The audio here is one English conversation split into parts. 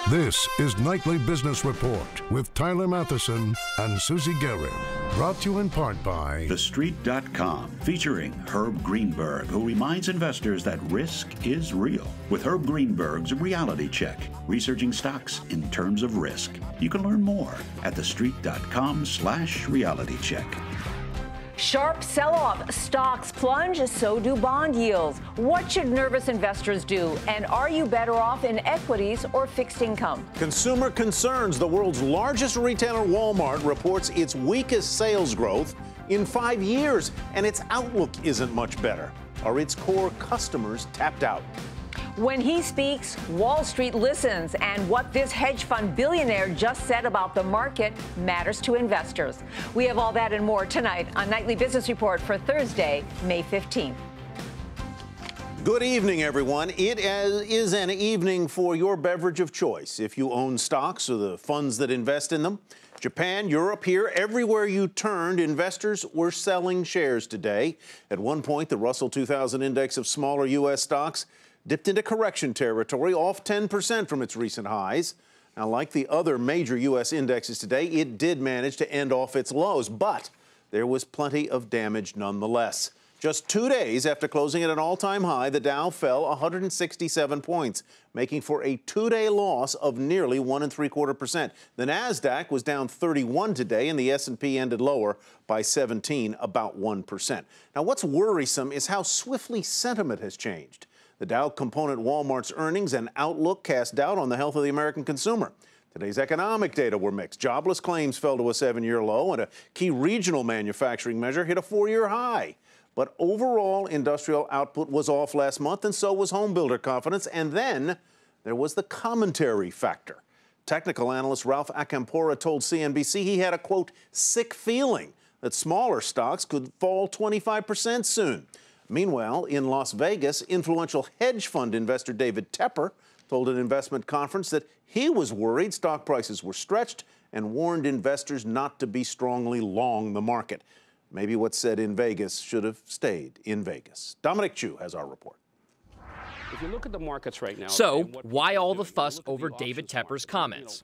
This is Nightly Business Report with Tyler Matheson and Susie Guerra. Brought to you in part by TheStreet.com, featuring Herb Greenberg, who reminds investors that risk is real. With Herb Greenberg's Reality Check, researching stocks in terms of risk. You can learn more at TheStreet.com/realitycheck. Sharp sell-off, stocks plunge, so do bond yields. What should nervous investors do? And are you better off in equities or fixed income? Consumer concerns. The world's largest retailer, Walmart, reports its weakest sales growth in 5 years, and its outlook isn't much better. Are its core customers tapped out? When he speaks, Wall Street listens, and what this hedge fund billionaire just said about the market matters to investors. We have all that and more tonight on Nightly Business Report for Thursday, May 15th. Good evening, everyone. It is an evening for your beverage of choice if you own stocks or the funds that invest in them. Japan, Europe, here, everywhere you turned, investors were selling shares today. At one point, the Russell 2000 index of smaller U.S. stocks dipped into correction territory, off 10% from its recent highs. Now, like the other major U.S. indexes today, it did manage to end off its lows, but there was plenty of damage nonetheless. Just 2 days after closing at an all-time high, the Dow fell 167 points, making for a 2-day loss of nearly 1.75%. The Nasdaq was down 31 today, and the S&P ended lower by 17, about 1%. Now, what's worrisome is how swiftly sentiment has changed. The Dow component Walmart's earnings and outlook cast doubt on the health of the American consumer. Today's economic data were mixed. Jobless claims fell to a 7-year low, and a key regional manufacturing measure hit a 4-year high. But overall industrial output was off last month, and so was home builder confidence. And then there was the commentary factor. Technical analyst Ralph Acampora told CNBC he had a, quote, sick feeling that smaller stocks could fall 25% soon. Meanwhile, in Las Vegas, influential hedge fund investor David Tepper told an investment conference that he was worried stock prices were stretched and warned investors not to be strongly long the market. Maybe what's said in Vegas should have stayed in Vegas. Dominic Chu has our report. If you look at the markets right now. So, why all the fuss over David Tepper's comments?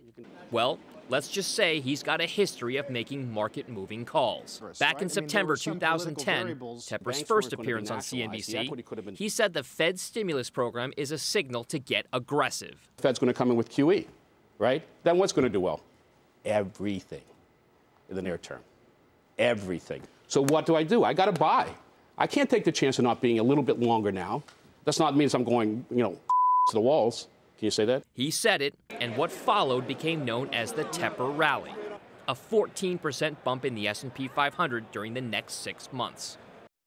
Well, let's just say he's got a history of making market-moving calls. Back in September 2010, Tepper's first appearance on CNBC, he said the Fed's stimulus program is a signal to get aggressive. The Fed's going to come in with QE, right? Then what's going to do well? Everything in the near term. Everything. So what do? I got to buy. I can't take the chance of not being a little bit longer now. That's not means I'm going, to the walls. Can you say that? He said it, and what followed became known as the Tepper rally, a 14% bump in the S&P 500 during the next 6 months.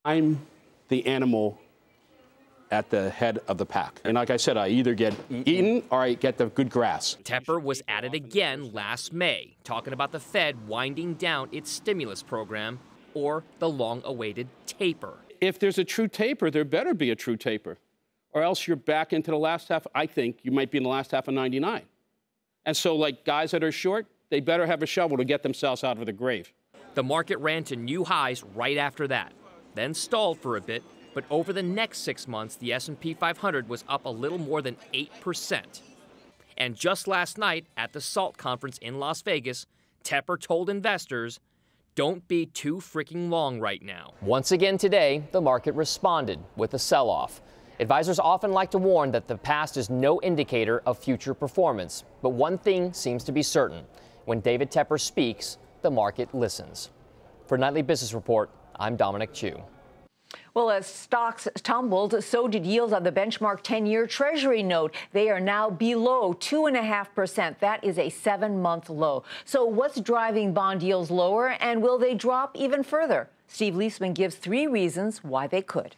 I'm the animal at the head of the pack. And like I said, I either get eaten or I get the good grass. Tepper was at it again last May, talking about the Fed winding down its stimulus program or the long-awaited taper. If there's a true taper, there better be a true taper. Or else you're back into the last half. I think you might be in the last half of 99. And so, like guys that are short, they better have a shovel to get themselves out of the grave. The market ran to new highs right after that, then stalled for a bit, but over the next 6 months, the S&P 500 was up a little more than 8%. And just last night at the SALT conference in Las Vegas, Tepper told investors, don't be too freaking long right now. Once again today, the market responded with a sell-off. Advisors often like to warn that the past is no indicator of future performance. But one thing seems to be certain. When David Tepper speaks, the market listens. For Nightly Business Report, I'm Dominic Chu. Well, as stocks tumbled, so did yields on the benchmark 10-year Treasury note. They are now below 2.5%. That is a 7-month low. So what's driving bond yields lower, and will they drop even further? Steve Leisman gives 3 reasons why they could.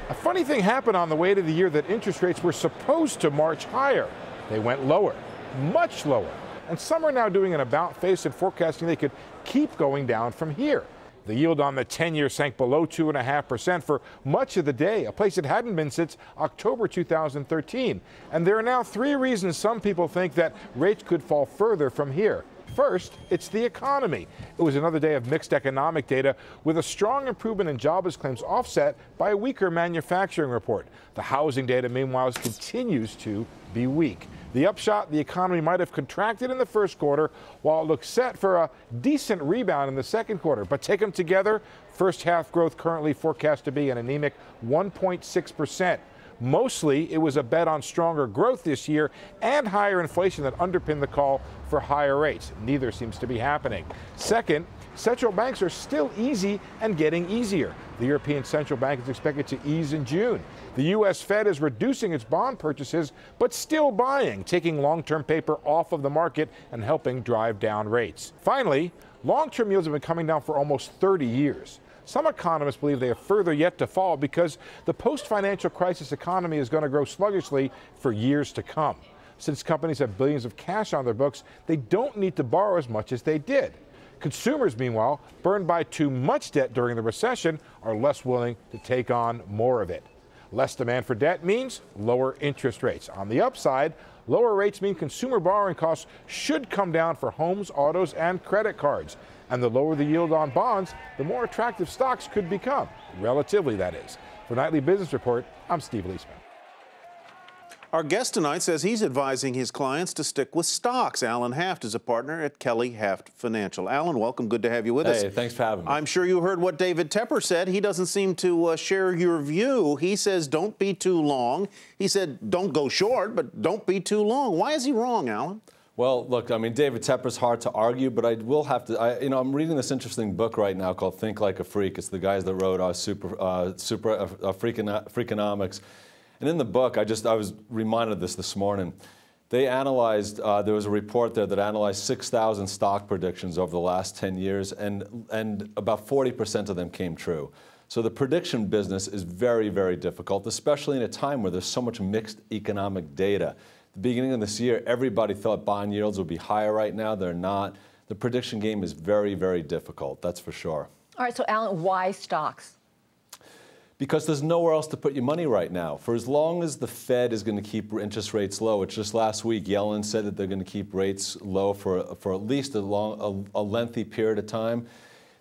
A funny thing happened on the way to the year that interest rates were supposed to march higher. They went lower, much lower. And some are now doing an about-face and forecasting they could keep going down from here. The yield on the 10-year sank below 2.5% for much of the day, a place it hadn't been since October 2013. And there are now 3 reasons some people think that rates could fall further from here. First, it's the economy. It was another day of mixed economic data with a strong improvement in jobless claims offset by a weaker manufacturing report. The housing data, meanwhile, continues to be weak. The upshot, the economy might have contracted in the first quarter while it looks set for a decent rebound in the second quarter. But take them together, first half growth currently forecast to be an anemic 1.6%. Mostly, it was a bet on stronger growth this year and higher inflation that underpinned the call for higher rates. Neither seems to be happening. Second, central banks are still easy and getting easier. The European Central Bank is expected to ease in June. The U.S. Fed is reducing its bond purchases, but still buying, taking long-term paper off of the market and helping drive down rates. Finally, long-term yields have been coming down for almost 30 years. Some economists believe they have further yet to fall because the post-financial crisis economy is going to grow sluggishly for years to come. Since companies have billions of cash on their books, they don't need to borrow as much as they did. Consumers, meanwhile, burned by too much debt during the recession, are less willing to take on more of it. Less demand for debt means lower interest rates. On the upside, lower rates mean consumer borrowing costs should come down for homes, autos, and credit cards. And the lower the yield on bonds, the more attractive stocks could become. Relatively, that is. For Nightly Business Report, I'm Steve Leisman. Our guest tonight says he's advising his clients to stick with stocks. Alan Haft is a partner at Kelly Haft Financial. Alan, welcome. Good to have you with us. Hey, thanks for having me. I'm sure you heard what David Tepper said. He doesn't seem to share your view. He says don't be too long. He said don't go short, but don't be too long. Why is he wrong, Alan? Well, look, I mean, David Tepper's hard to argue, but I will have to, I'm reading this interesting book right now called Think Like a Freak. It's the guys that wrote Freakonomics. And in the book, I was reminded of this morning. They analyzed, there was a report there that analyzed 6,000 stock predictions over the last 10 years, and about 40% of them came true. So the prediction business is very, very difficult, especially in a time where there's so much mixed economic data. At the beginning of this year, everybody thought bond yields would be higher right now. They're not. The prediction game is very, very difficult, that's for sure. All right, so Alan, why stocks? Because there's nowhere else to put your money right now. For as long as the Fed is going to keep interest rates low, it's just last week Yellen said that they're going to keep rates low for at least a lengthy period of time.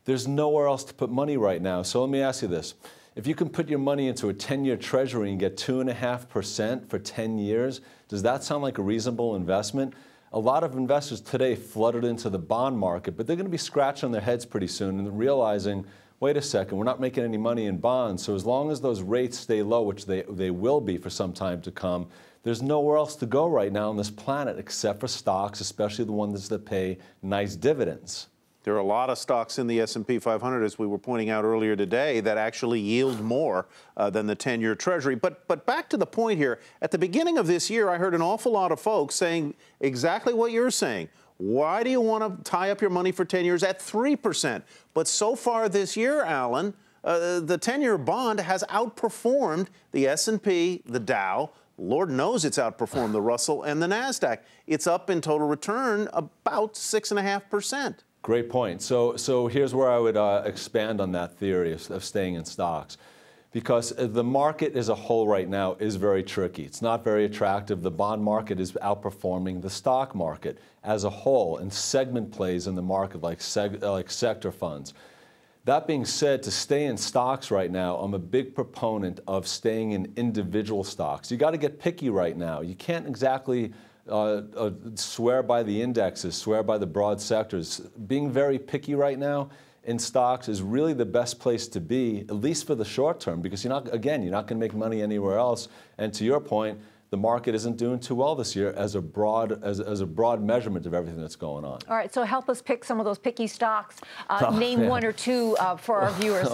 There's nowhere else to put money right now. So let me ask you this. If you can put your money into a 10-year treasury and get 2.5% for 10 years, does that sound like a reasonable investment? A lot of investors today flooded into the bond market, but they're going to be scratching their heads pretty soon and realizing, wait a second, we're not making any money in bonds, so as long as those rates stay low, which they will be for some time to come, there's nowhere else to go right now on this planet except for stocks, especially the ones that pay nice dividends. There are a lot of stocks in the S&P 500, as we were pointing out earlier today, that actually yield more than the 10-year Treasury. But back to the point here, at the beginning of this year, I heard an awful lot of folks saying exactly what you're saying. Why do you want to tie up your money for 10 years at 3%? But so far this year, Alan, the 10-year bond has outperformed the S&P, the Dow. Lord knows it's outperformed the Russell and the NASDAQ. It's up in total return about 6.5%. Great point. So here's where I would expand on that theory of staying in stocks. Because the market as a whole right now is very tricky. It's not very attractive. The bond market is outperforming the stock market as a whole, and segment plays in the market like sector funds. That being said, to stay in stocks right now, I'm a big proponent of staying in individual stocks. You got to get picky right now. You can't exactly swear by the indexes, swear by the broad sectors. Being very picky right now in stocks is really the best place to be, at least for the short term, because you're not going to make money anywhere else. And to your point, the market isn't doing too well this year as a broad measurement of everything that's going on. All right, so help us pick some of those picky stocks. Name one or two for our viewers.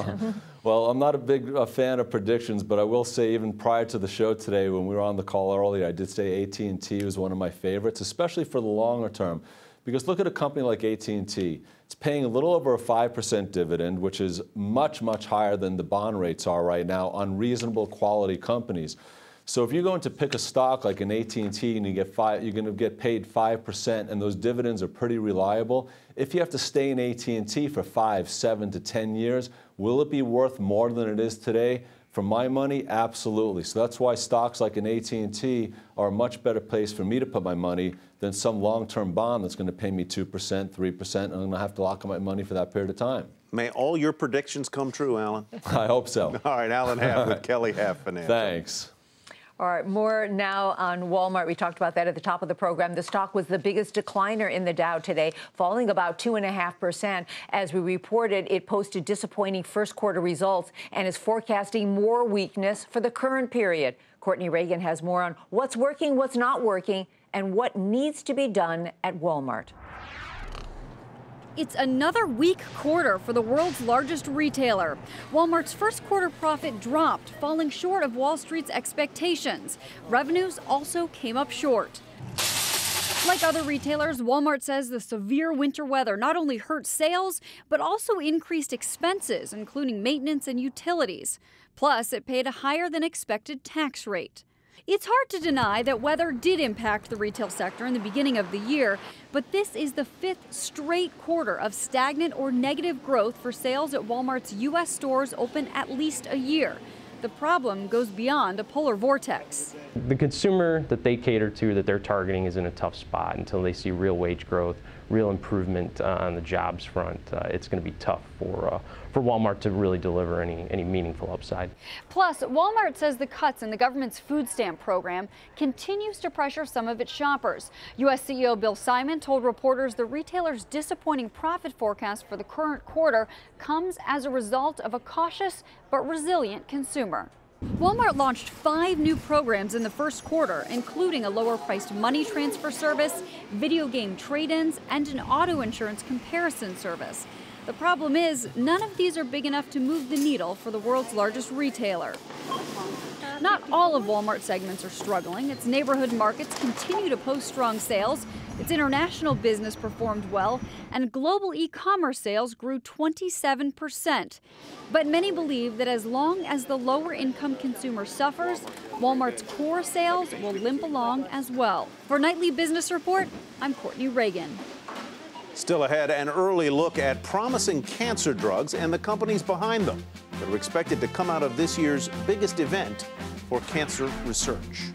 Well, I'm not a big fan of predictions, but I will say even prior to the show today, when we were on the call earlier, I did say AT&T was one of my favorites, especially for the longer term. Because look at a company like AT&T. It's paying a little over a 5% dividend, which is much, much higher than the bond rates are right now on reasonable quality companies. So if you're going to pick a stock like an AT&T and you're going to get paid 5% and those dividends are pretty reliable, if you have to stay in AT&T for 5, 7 to 10 years, will it be worth more than it is today? For my money, absolutely. So that's why stocks like an AT&T are a much better place for me to put my money than some long-term bond that's going to pay me 2%, 3%, and I'm going to have to lock up my money for that period of time. May all your predictions come true, Alan. I hope so. All right, Alan Haft with Kelly Haft Financial. Thanks. All right, more now on Walmart. We talked about that at the top of the program. The stock was the biggest decliner in the Dow today, falling about 2.5%. As we reported, it posted disappointing first quarter results and is forecasting more weakness for the current period. Courtney Reagan has more on what's working, what's not working, and what needs to be done at Walmart. It's another weak quarter for the world's largest retailer. Walmart's first quarter profit dropped, falling short of Wall Street's expectations. Revenues also came up short. Like other retailers, Walmart says the severe winter weather not only hurt sales, but also increased expenses, including maintenance and utilities. Plus, it paid a higher than expected tax rate. It's hard to deny that weather did impact the retail sector in the beginning of the year, but this is the fifth straight quarter of stagnant or negative growth for sales at Walmart's U.S. stores open at least a year. The problem goes beyond a polar vortex. The consumer that they cater to, that they're targeting, is in a tough spot until they see real wage growth, real improvement on the jobs front. It's going to be tough for Walmart to really deliver any meaningful upside. Plus, Walmart says the cuts in the government's food stamp program continues to pressure some of its shoppers. U.S. CEO Bill Simon told reporters the retailer's disappointing profit forecast for the current quarter comes as a result of a cautious but resilient consumer. Walmart launched 5 new programs in the first quarter, including a lower-priced money transfer service, video game trade-ins, and an auto insurance comparison service. The problem is, none of these are big enough to move the needle for the world's largest retailer. Not all of Walmart's segments are struggling. Its neighborhood markets continue to post strong sales. Its international business performed well, and global e-commerce sales grew 27%. But many believe that as long as the lower-income consumer suffers, Walmart's core sales will limp along as well. For Nightly Business Report, I'm Courtney Reagan. Still ahead, an early look at promising cancer drugs and the companies behind them that are expected to come out of this year's biggest event for cancer research.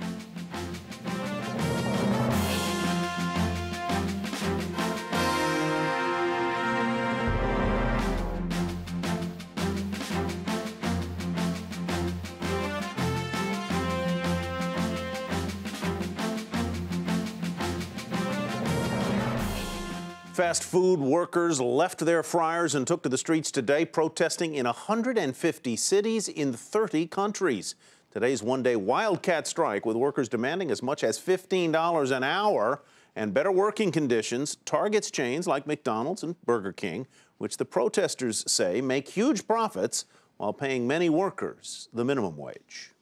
Fast food workers left their fryers and took to the streets today, protesting in 150 cities in 30 countries. Today's one-day wildcat strike, with workers demanding as much as $15 an hour and better working conditions, targets chains like McDonald's and Burger King, which the protesters say make huge profits while paying many workers the minimum wage.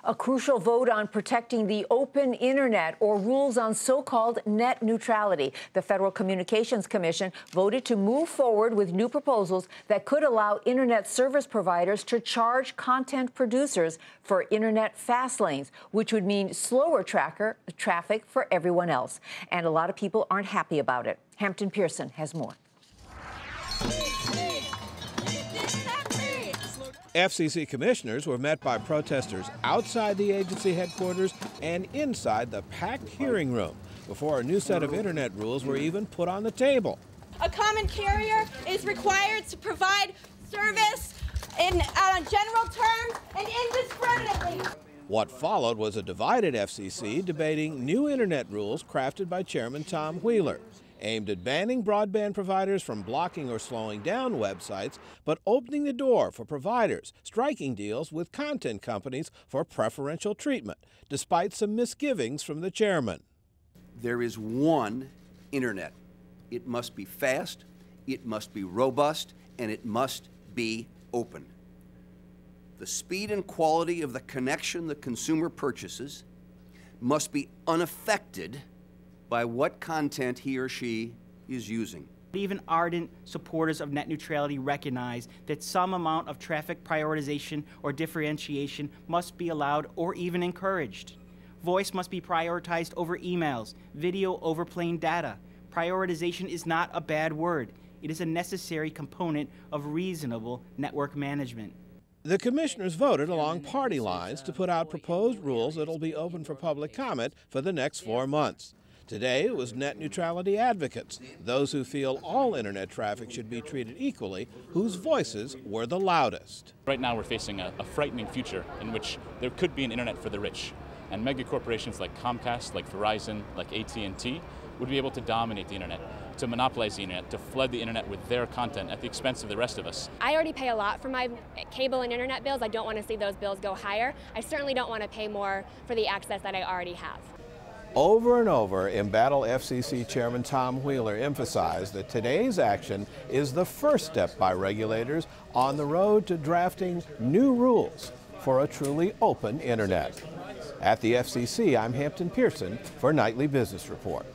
A crucial vote on protecting the open internet, or rules on so-called net neutrality. The Federal Communications Commission voted to move forward with new proposals that could allow internet service providers to charge content producers for internet fast lanes, which would mean slower traffic for everyone else. And a lot of people aren't happy about it. Hampton Pearson has more. FCC commissioners were met by protesters outside the agency headquarters and inside the packed hearing room before a new set of internet rules were even put on the table. A common carrier is required to provide service on general terms and indiscriminately. What followed was a divided FCC debating new internet rules crafted by Chairman Tom Wheeler, aimed at banning broadband providers from blocking or slowing down websites, but opening the door for providers striking deals with content companies for preferential treatment, despite some misgivings from the chairman. There is one internet. It must be fast, it must be robust, and it must be open. The speed and quality of the connection the consumer purchases must be unaffected by what content he or she is using. Even ardent supporters of net neutrality recognize that some amount of traffic prioritization or differentiation must be allowed or even encouraged. Voice must be prioritized over emails, video over plain data. Prioritization is not a bad word. It is a necessary component of reasonable network management. The commissioners voted along party lines to put out proposed rules that will be open for public comment for the next 4 months. Today, it was net neutrality advocates, those who feel all internet traffic should be treated equally, whose voices were the loudest. Right now, we're facing a frightening future in which there could be an internet for the rich. And mega corporations like Comcast, like Verizon, like AT&T would be able to dominate the internet, to monopolize the internet, to flood the internet with their content at the expense of the rest of us. I already pay a lot for my cable and internet bills. I don't want to see those bills go higher. I certainly don't want to pay more for the access that I already have. Over and over, embattled FCC Chairman Tom Wheeler emphasized that today's action is the first step by regulators on the road to drafting new rules for a truly open internet. At the FCC, I'm Hampton Pearson for Nightly Business Report.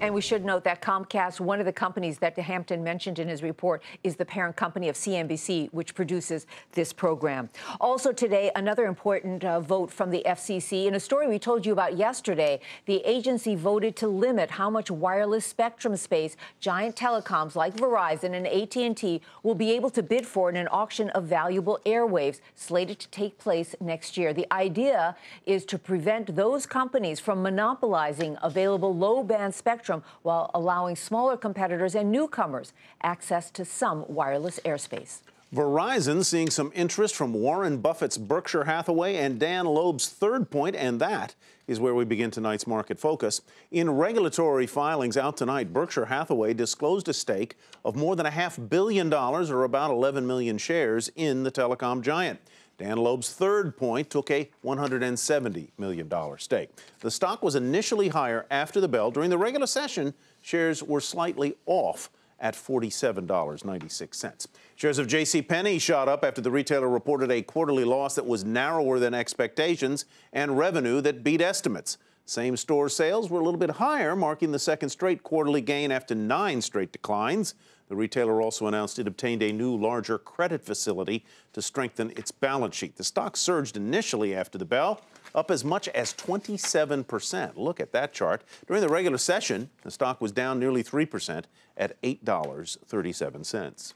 And we should note that Comcast, one of the companies that Hampton mentioned in his report, is the parent company of CNBC, which produces this program. Also today, another important vote from the FCC. In a story we told you about yesterday, the agency voted to limit how much wireless spectrum space giant telecoms like Verizon and AT&T will be able to bid for in an auction of valuable airwaves slated to take place next year. The idea is to prevent those companies from monopolizing available low-band spectrum while allowing smaller competitors and newcomers access to some wireless airspace. Verizon seeing some interest from Warren Buffett's Berkshire Hathaway and Dan Loeb's Third Point, and that is where we begin tonight's market focus. In regulatory filings out tonight, Berkshire Hathaway disclosed a stake of more than $500 million, or about 11 million shares, in the telecom giant. Dan Loeb's Third Point took a $170 million stake. The stock was initially higher after the bell. During the regular session, shares were slightly off at $47.96. Shares of JCPenney shot up after the retailer reported a quarterly loss that was narrower than expectations and revenue that beat estimates. Same-store sales were a little bit higher, marking the second straight quarterly gain after 9 straight declines. The retailer also announced it obtained a new, larger credit facility to strengthen its balance sheet. The stock surged initially after the bell, up as much as 27%. Look at that chart. During the regular session, the stock was down nearly 3% at $8.37.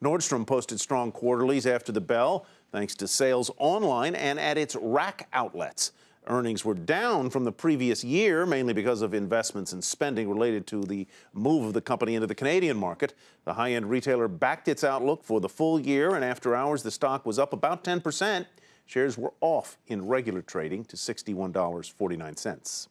Nordstrom posted strong quarterlies after the bell, thanks to sales online and at its rack outlets. Earnings were down from the previous year, mainly because of investments and spending related to the move of the company into the Canadian market. The high-end retailer backed its outlook for the full year, and after hours, the stock was up about 10%. Shares were off in regular trading to $61.49.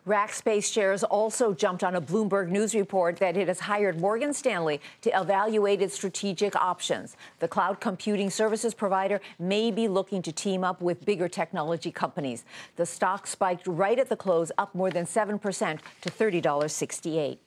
Rackspace shares also jumped on a Bloomberg News report that it has hired Morgan Stanley to evaluate its strategic options. The cloud computing services provider may be looking to team up with bigger technology companies. The stock spiked right at the close, up more than 7% to $30.68.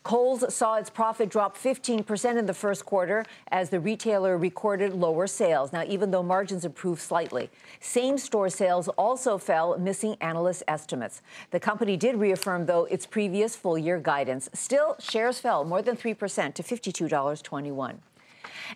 Kohl's saw its profit drop 15% in the first quarter as the retailer recorded lower sales. Now, even though margins improved slightly, same-store sales also fell, missing analyst estimates. The company did reaffirm, though, its previous full-year guidance. Still, shares fell more than 3% to $52.21.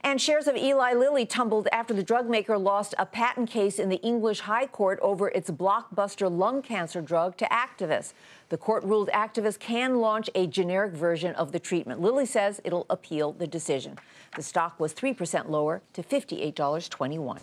And shares of Eli Lilly tumbled after the drug maker lost a patent case in the English High Court over its blockbuster lung cancer drug to activists. The court ruled activists can launch a generic version of the treatment. Lilly says it'll appeal the decision. The stock was 3% lower to $58.21.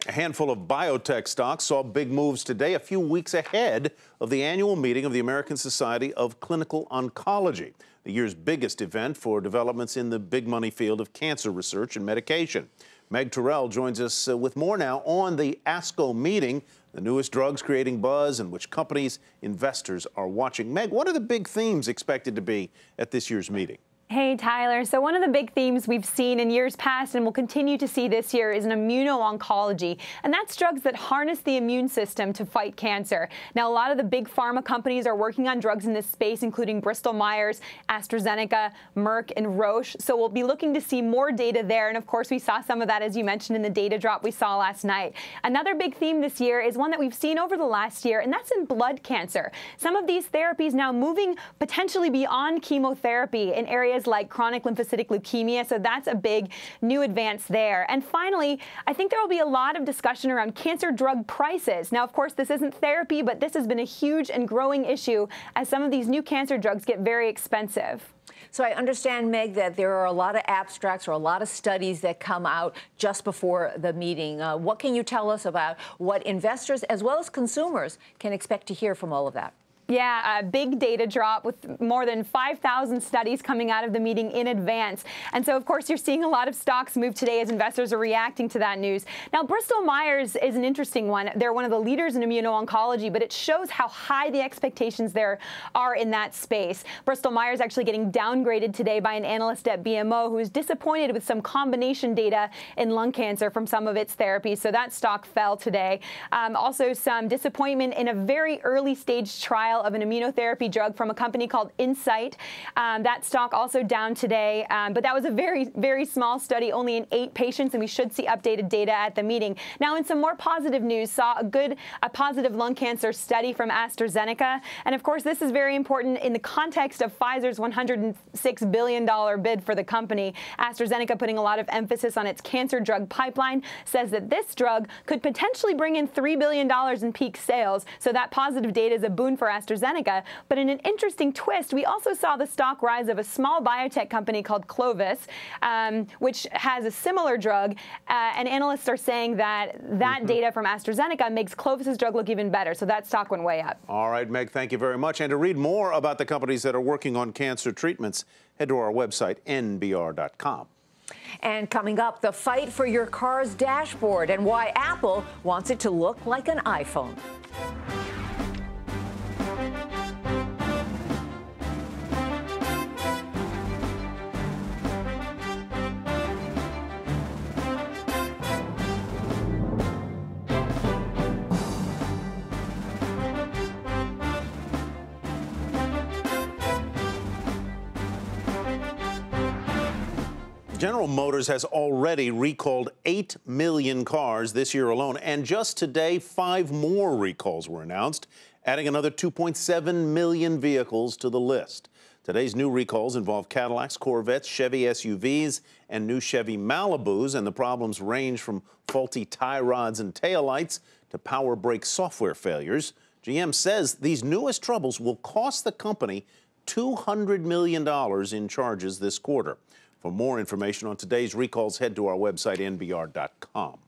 A handful of biotech stocks saw big moves today, a few weeks ahead of the annual meeting of the American Society of Clinical Oncology, the year's biggest event for developments in the big money field of cancer research and medication. Meg Terrell joins us with more now on the ASCO meeting, the newest drugs creating buzz and which companies investors are watching. Meg, what are the big themes expected to be at this year's meeting? Hey, Tyler. So one of the big themes we've seen in years past and will continue to see this year is an immuno-oncology, and that's drugs that harness the immune system to fight cancer. Now, a lot of the big pharma companies are working on drugs in this space, including Bristol Myers, AstraZeneca, Merck, and Roche. So we'll be looking to see more data there. And of course, we saw some of that, as you mentioned, in the data drop we saw last night. Another big theme this year is one that we've seen over the last year, and that's in blood cancer. Some of these therapies now moving potentially beyond chemotherapy in areas like chronic lymphocytic leukemia, so that's a big new advance there. And finally, I think there will be a lot of discussion around cancer drug prices. Now, of course, this isn't therapy, but this has been a huge and growing issue as some of these new cancer drugs get very expensive. So I understand, Meg, that there are a lot of abstracts or a lot of studies that come out just before the meeting. What can you tell us about what investors as well as consumers can expect to hear from all of that? Yeah, a big data drop with more than 5,000 studies coming out of the meeting in advance. And so, of course, you're seeing a lot of stocks move today as investors are reacting to that news. Now, Bristol-Myers is an interesting one. They're one of the leaders in immuno-oncology, but it shows how high the expectations there are in that space. Bristol-Myers actually getting downgraded today by an analyst at BMO who is disappointed with some combination data in lung cancer from some of its therapies. So that stock fell today. Also, some disappointment in a very early stage trial of an immunotherapy drug from a company called Incyte. That stock also down today, but that was a very, very small study, only in 8 patients, and we should see updated data at the meeting. Now, in some more positive news, saw a positive lung cancer study from AstraZeneca, and of course, this is very important in the context of Pfizer's $106 billion bid for the company. AstraZeneca, putting a lot of emphasis on its cancer drug pipeline, says that this drug could potentially bring in $3 billion in peak sales, so that positive data is a boon for AstraZeneca. But in an interesting twist, we also saw the stock rise of a small biotech company called Clovis, which has a similar drug. And analysts are saying that data from AstraZeneca makes Clovis's drug look even better. So that stock went way up. All right, Meg, thank you very much. And to read more about the companies that are working on cancer treatments, head to our website, nbr.com. And coming up, the fight for your car's dashboard and why Apple wants it to look like an iPhone. General Motors has already recalled 8 million cars this year alone, and just today, 5 more recalls were announced, adding another 2.7 million vehicles to the list. Today's new recalls involve Cadillacs, Corvettes, Chevy SUVs, and new Chevy Malibus, and the problems range from faulty tie rods and taillights to power brake software failures. GM says these newest troubles will cost the company $200 million in charges this quarter. For more information on today's recalls, head to our website, nbr.com.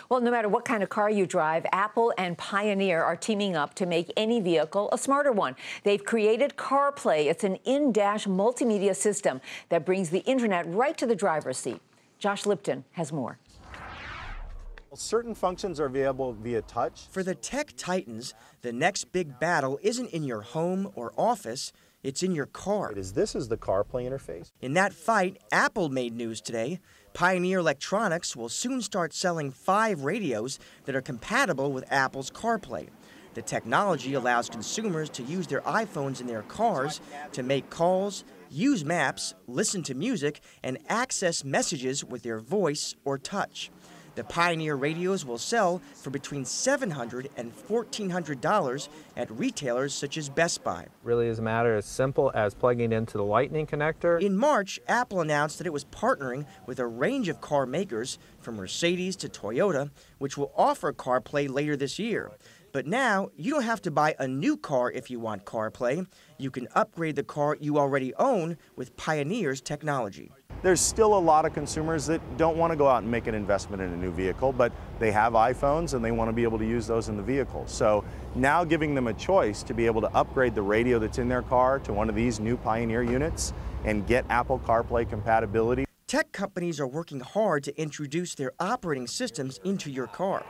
Well, no matter what kind of car you drive, Apple and Pioneer are teaming up to make any vehicle a smarter one. They've created Carplay. It's an in-dash multimedia system that brings the internet right to the driver's seat. Josh Lipton has more. Certain functions are available via touch. For the tech titans, the next big battle isn't in your home or office. It's in your car. This is the CarPlay interface. In that fight, Apple made news today. Pioneer Electronics will soon start selling 5 radios that are compatible with Apple's CarPlay. The technology allows consumers to use their iPhones in their cars to make calls, use maps, listen to music, and access messages with their voice or touch. The Pioneer radios will sell for between $700 and $1,400 at retailers such as Best Buy. Really is a matter as simple as plugging into the Lightning connector. In March, Apple announced that it was partnering with a range of car makers from Mercedes to Toyota, which will offer CarPlay later this year. But now, you don't have to buy a new car if you want CarPlay. You can upgrade the car you already own with Pioneer's technology. There's still a lot of consumers that don't want to go out and make an investment in a new vehicle, but they have iPhones and they want to be able to use those in the vehicle. So now giving them a choice to be able to upgrade the radio that's in their car to one of these new Pioneer units and get Apple CarPlay compatibility. Tech companies are working hard to introduce their operating systems into your car.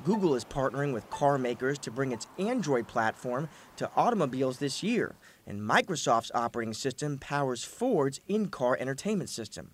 Google is partnering with car makers to bring its Android platform to automobiles this year, and Microsoft's operating system powers Ford's in-car entertainment system.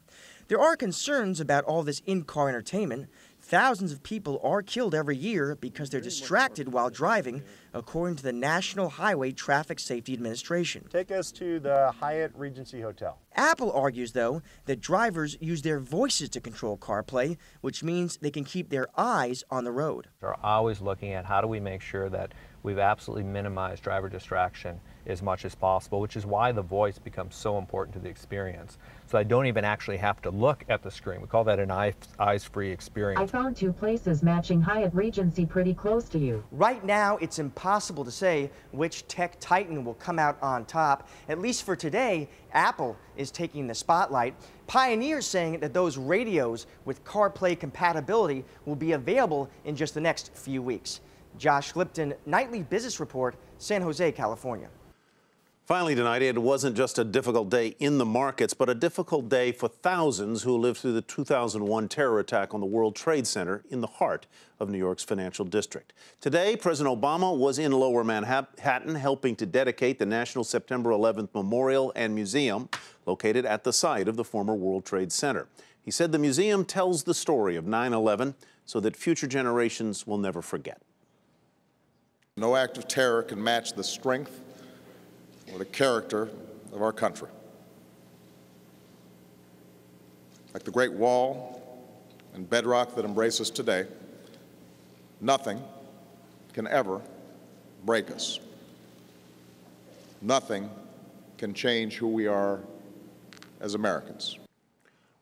There are concerns about all this in-car entertainment. Thousands of people are killed every year because they're distracted while driving, according to the National Highway Traffic Safety Administration. Take us to the Hyatt Regency Hotel. Apple argues, though, that drivers use their voices to control CarPlay, which means they can keep their eyes on the road. We're always looking at how do we make sure that we've absolutely minimized driver distraction as much as possible, which is why the voice becomes so important to the experience. So I don't even actually have to look at the screen. We call that an eyes-free experience. I found 2 places matching Hyatt Regency pretty close to you. Right now, it's impossible to say which tech titan will come out on top. At least for today, Apple is taking the spotlight. Pioneer saying that those radios with CarPlay compatibility will be available in just the next few weeks. Josh Lipton, Nightly Business Report, San Jose, California. Finally tonight, it wasn't just a difficult day in the markets, but a difficult day for thousands who lived through the 2001 terror attack on the World Trade Center in the heart of New York's financial district. Today, President Obama was in Lower Manhattan helping to dedicate the National September 11th Memorial and Museum located at the site of the former World Trade Center. He said the museum tells the story of 9/11 so that future generations will never forget. No act of terror can match the strength or the character of our country. Like the Great Wall and bedrock that embrace us today, nothing can ever break us. Nothing can change who we are as Americans.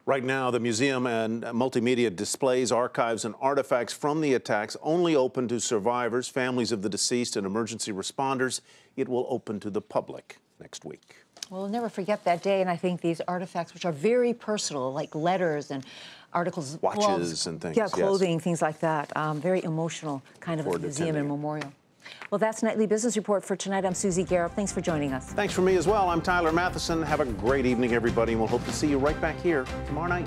Right now, the museum and multimedia displays archives and artifacts from the attacks only open to survivors, families of the deceased, and emergency responders. It will open to the public next week. We'll never forget that day, and I think these artifacts, which are very personal, like letters and articles, watches gloves, and things. yeah, clothing, yes. Things like that. Very emotional kind of a museum and memorial. Well, that's Nightly Business Report for tonight. I'm Susie Garrett. Thanks for joining us. Thanks for me as well. I'm Tyler Matheson. Have a great evening, everybody, and we'll hope to see you right back here tomorrow night.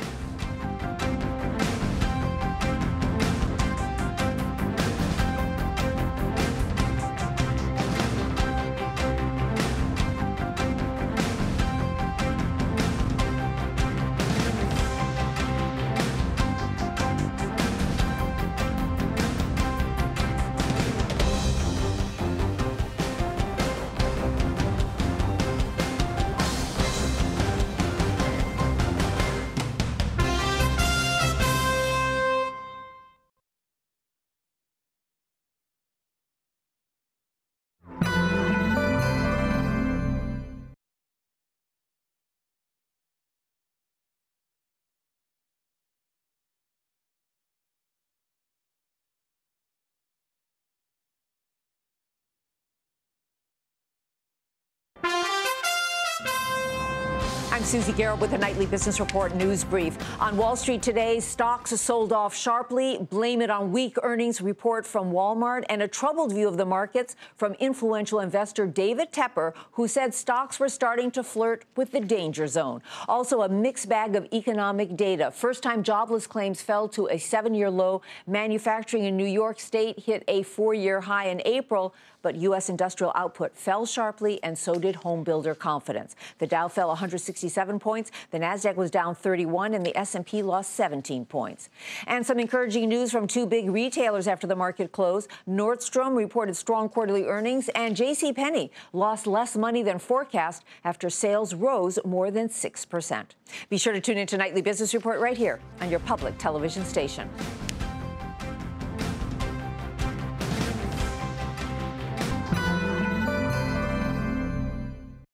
I'm Susie Garrett with the Nightly Business Report News Brief. On Wall Street today, stocks sold off sharply. Blame it on weak earnings report from Walmart and a troubled view of the markets from influential investor David Tepper, who said stocks were starting to flirt with the danger zone. Also, a mixed bag of economic data. First-time jobless claims fell to a 7-year low. Manufacturing in New York State hit a 4-year high in April. But U.S. industrial output fell sharply, and so did home builder confidence. The Dow fell 167 points, the Nasdaq was down 31, and the S&P lost 17 points. And some encouraging news from two big retailers after the market closed. Nordstrom reported strong quarterly earnings, and JCPenney lost less money than forecast after sales rose more than 6%. Be sure to tune in to Nightly Business Report right here on your public television station.